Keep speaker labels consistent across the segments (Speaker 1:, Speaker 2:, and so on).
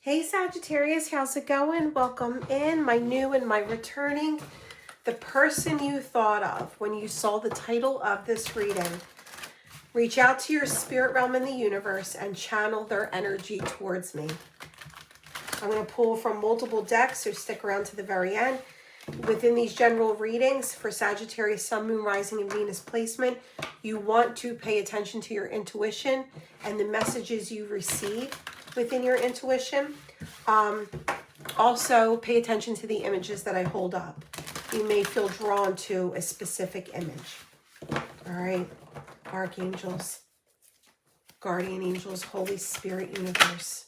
Speaker 1: Hey Sagittarius, how's it going? Welcome in, my new and my returning. The person you thought of when you saw the title of this reading. Reach out to your spirit realm in the universe and channel their energy towards me. I'm going to pull from multiple decks, so stick around to the very end. Within these general readings for Sagittarius, Sun, Moon, Rising, and Venus placement, you want to pay attention to your intuition and the messages you receive within your intuition. Also, pay attention to the images that I hold up. You may feel drawn to a specific image. All right, archangels, guardian angels, Holy Spirit, universe,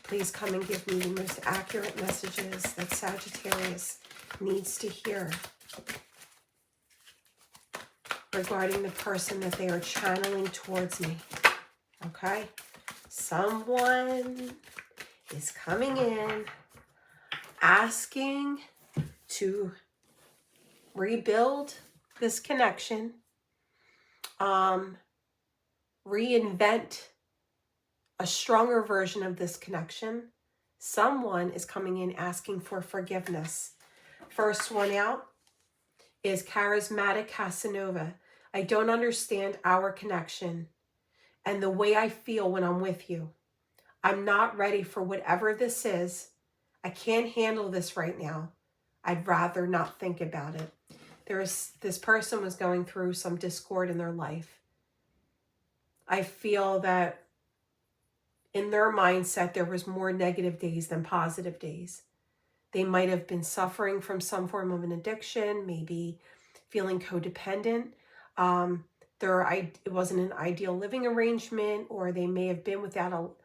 Speaker 1: please come and give me the most accurate messages that Sagittarius needs to hear regarding the person that they are channeling towards me. Okay? Someone is coming in asking to rebuild this connection, reinvent a stronger version of this connection. Someone is coming in asking for forgiveness. First one out is Charismatic Casanova. I don't understand our connection and the way I feel when I'm with you. I'm not ready for whatever this is. I can't handle this right now. I'd rather not think about it. This person was going through some discord in their life. I feel that in their mindset, there was more negative days than positive days. They might have been suffering from some form of an addiction, maybe feeling codependent. It wasn't an ideal living arrangement, or they may have been without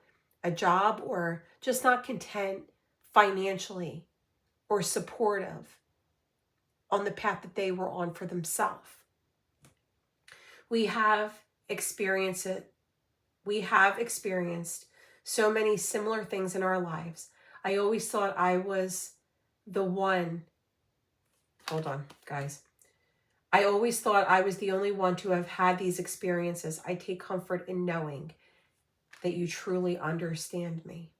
Speaker 1: a job, or just not content financially or supportive on the path that they were on for themselves. We have experienced so many similar things in our lives. I always thought I was the one. Hold on, guys. I always thought I was the only one to have had these experiences. I take comfort in knowing that you truly understand me.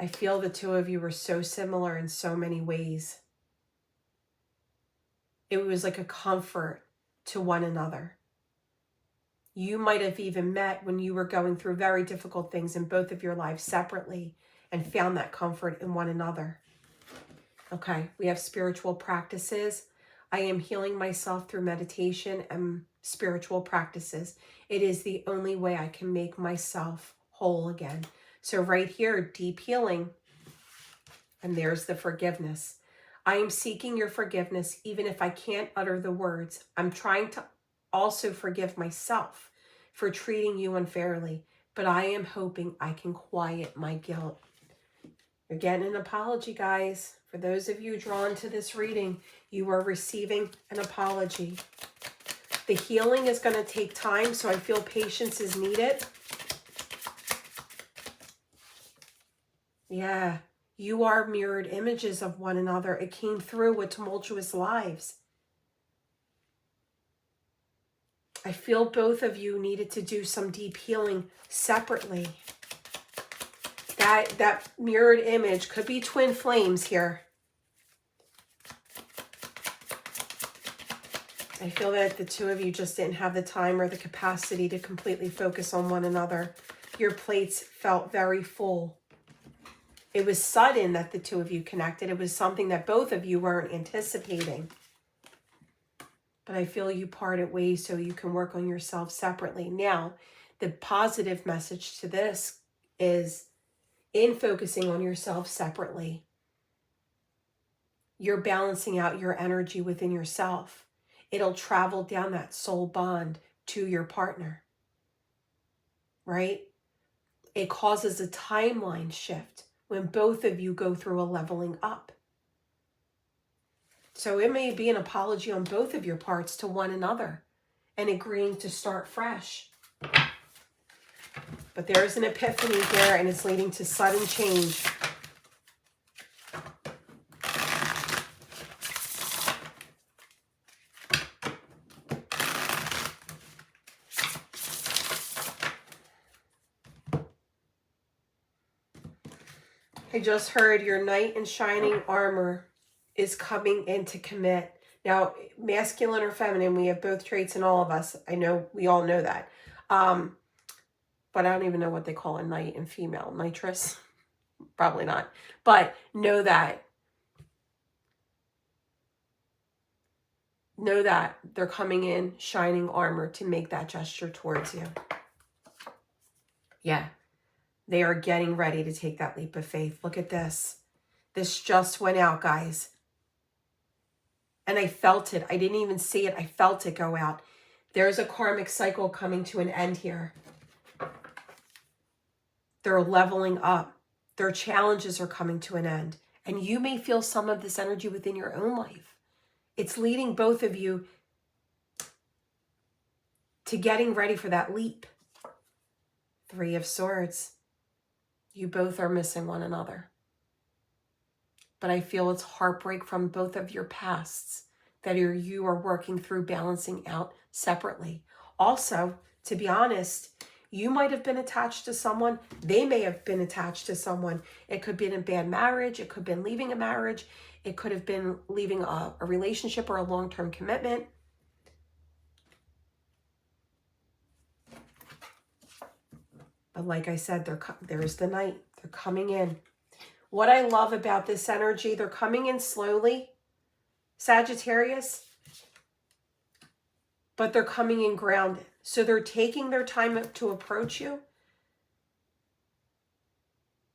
Speaker 1: I feel the two of you were so similar in so many ways. It was like a comfort to one another. You might have even met when you were going through very difficult things in both of your lives separately and found that comfort in one another. Okay, we have spiritual practices. I am healing myself through meditation and spiritual practices. It is the only way I can make myself whole again. So right here, deep healing. And there's the forgiveness. I am seeking your forgiveness even if I can't utter the words. I'm trying to also forgive myself for treating you unfairly, but I am hoping I can quiet my guilt. You're getting an apology, guys. For those of you drawn to this reading, you are receiving an apology. The healing is going to take time, so I feel patience is needed. Yeah, you are mirrored images of one another. It came through with tumultuous lives. I feel both of you needed to do some deep healing separately. That mirrored image could be twin flames here. I feel that the two of you just didn't have the time or the capacity to completely focus on one another. Your plates felt very full. It was sudden that the two of you connected. It was something that both of you weren't anticipating. But I feel you parted ways so you can work on yourself separately. Now, the positive message to this is in focusing on yourself separately, you're balancing out your energy within yourself. It'll travel down that soul bond to your partner, right? It causes a timeline shift when both of you go through a leveling up. So it may be an apology on both of your parts to one another and agreeing to start fresh. But there's an epiphany here, and it's leading to sudden change. I just heard your knight in shining armor is coming in to commit. Now, masculine or feminine, we have both traits in all of us. I know, we all know that. But I don't even know what they call a knight and female. Nitrous? Probably not. But know that they're coming in shining armor to make that gesture towards you. Yeah. They are getting ready to take that leap of faith. Look at this. This just went out, guys. And I felt it. I didn't even see it. I felt it go out. There's a karmic cycle coming to an end here. They're leveling up. Their challenges are coming to an end. And you may feel some of this energy within your own life. It's leading both of you to getting ready for that leap. 3 of Swords. You both are missing one another. But I feel it's heartbreak from both of your pasts that you are working through, balancing out separately. Also, to be honest, you might have been attached to someone. They may have been attached to someone. It could be in a bad marriage. It could have been leaving a marriage. It could have been leaving a relationship or a long-term commitment. But like I said, there's the Knight. They're coming in. What I love about this energy, they're coming in slowly, Sagittarius, but they're coming in grounded. So they're taking their time to approach you,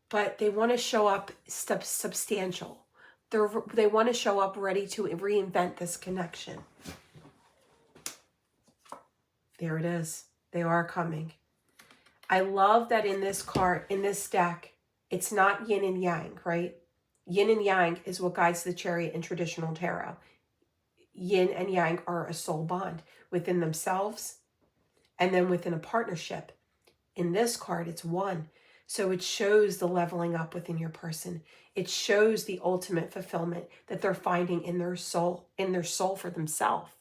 Speaker 1: but they want to show up substantial. They want to show up ready to reinvent this connection. There it is. They are coming. I love that in this card, in this deck, it's not yin and yang, right? Yin and yang is what guides the Chariot in traditional tarot. Yin and yang are a soul bond within themselves and then within a partnership. In this card, it's one. So it shows the leveling up within your person. It shows the ultimate fulfillment that they're finding in their soul for themselves.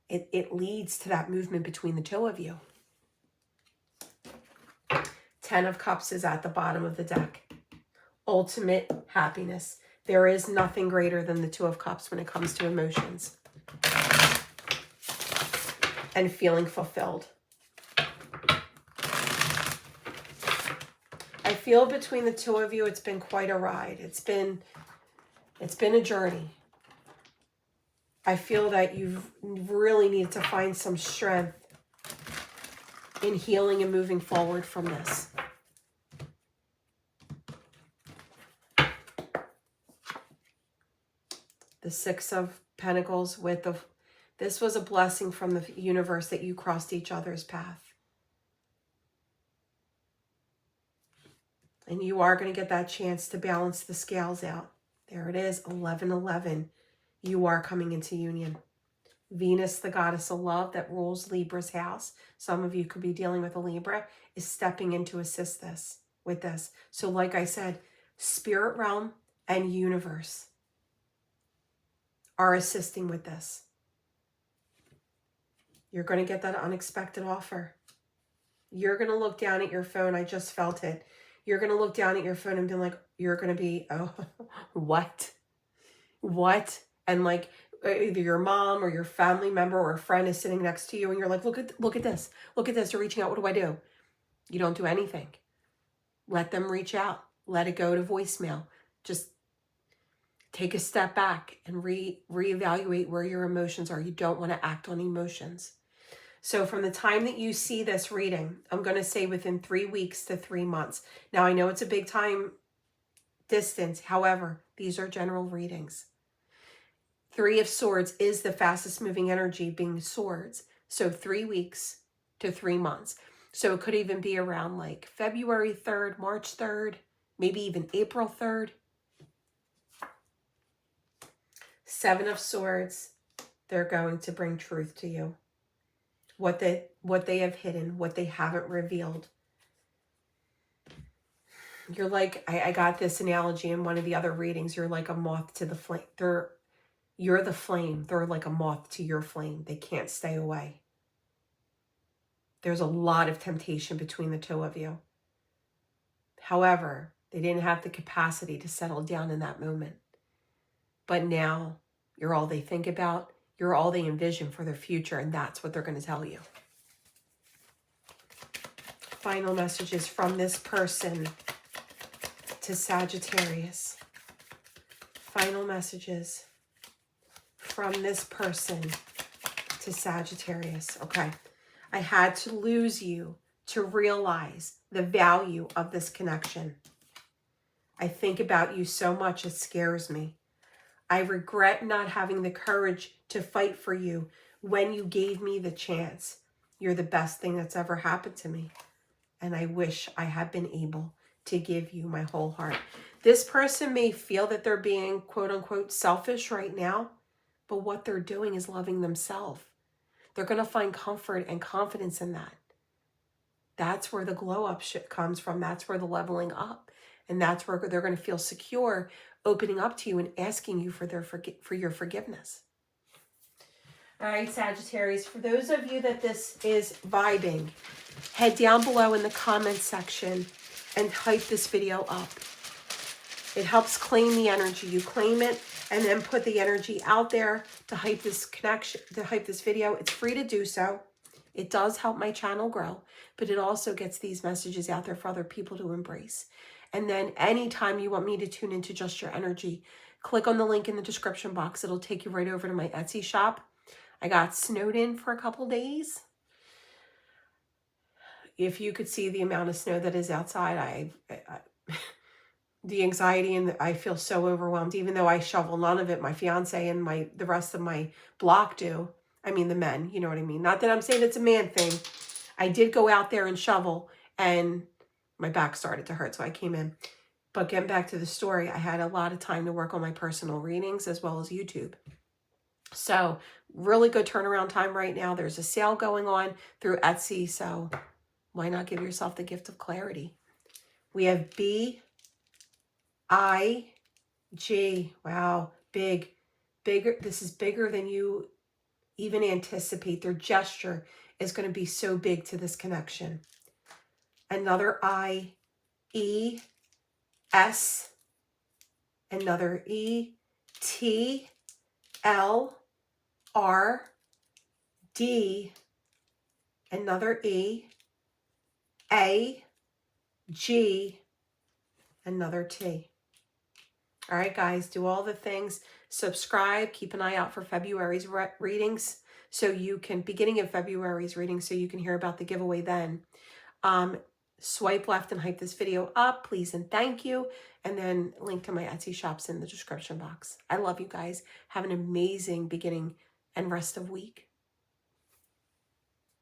Speaker 1: It leads to that movement between the two of you. 10 of Cups is at the bottom of the deck. Ultimate happiness. There is nothing greater than the 2 of Cups when it comes to emotions and feeling fulfilled. I feel between the two of you, it's been quite a ride. It's been a journey. I feel that you really need to find some strength in healing and moving forward from this. The 6 of Pentacles with this was a blessing from the universe that you crossed each other's path. And you are going to get that chance to balance the scales out. There it is, 11-11. You are coming into union. Venus, the goddess of love that rules Libra's house. Some of you could be dealing with a Libra, is stepping in to assist with this. So like I said, spirit realm and universe are assisting with this. You're going to get that unexpected offer. You're going to look down at your phone. I just felt it. You're going to look down at your phone and be like, you're going to be, oh, what? What? And like either your mom or your family member or a friend is sitting next to you and you're like, look at this. Look at this. You're reaching out. What do I do? You don't do anything. Let them reach out. Let it go to voicemail. Just take a step back and reevaluate where your emotions are. You don't want to act on emotions. So from the time that you see this reading, I'm going to say within 3 weeks to 3 months. Now, I know it's a big time distance. However, these are general readings. 3 of Swords is the fastest moving energy, being swords. So 3 weeks to 3 months. So it could even be around like February 3rd, March 3rd, maybe even April 3rd. 7 of Swords, they're going to bring truth to you. What they have hidden, what they haven't revealed. You're like, I got this analogy in one of the other readings. You're like a moth to the flame. You're the flame. They're like a moth to your flame. They can't stay away. There's a lot of temptation between the two of you. However, They didn't have the capacity to settle down in that moment. But now you're all they think about. You're all they envision for their future, and that's what they're going to tell you. Final messages from this person to Sagittarius. Final messages from this person to Sagittarius. Okay. I had to lose you to realize the value of this connection. I think about you so much, it scares me. I regret not having the courage to fight for you when you gave me the chance. You're the best thing that's ever happened to me. And I wish I had been able to give you my whole heart. This person may feel that they're being quote unquote selfish right now, but what they're doing is loving themselves. They're going to find comfort and confidence in that. That's where the glow up shit comes from. That's where the leveling up. And that's where they're going to feel secure opening up to you and asking you for your forgiveness. All right, Sagittarius, for those of you that this is vibing, head down below in the comments section and type this video up. It helps claim the energy. You claim it and then put the energy out there to hype this connection, to hype this video. It's free to do so. It does help my channel grow, but it also gets these messages out there for other people to embrace. And then anytime you want me to tune into just your energy, click on the link in the description box. It'll take you right over to my Etsy shop. I got snowed in for a couple days. If you could see the amount of snow that is outside, the anxiety, and I feel so overwhelmed. Even though I shovel none of it, my fiance and the rest of my block do. I mean, the men, you know what I mean? Not that I'm saying it's a man thing. I did go out there and shovel, and my back started to hurt, so I came in. But getting back to the story, I had a lot of time to work on my personal readings as well as YouTube. So really good turnaround time right now. There's a sale going on through Etsy, so why not give yourself the gift of clarity? We have B-I-G. Wow, big, bigger. This is bigger than you even anticipate. Their gesture is going to be so big to this connection. Another I, E, S, another E, T, L, R, D, another E, A, G, another T. All right, guys, do all the things. Subscribe. Keep an eye out for February's readings so you can, beginning of February's readings, so you can hear about the giveaway then. Swipe left and hype this video up, please and thank you. And then link to my Etsy shops in the description box. I love you guys. Have an amazing beginning and rest of week.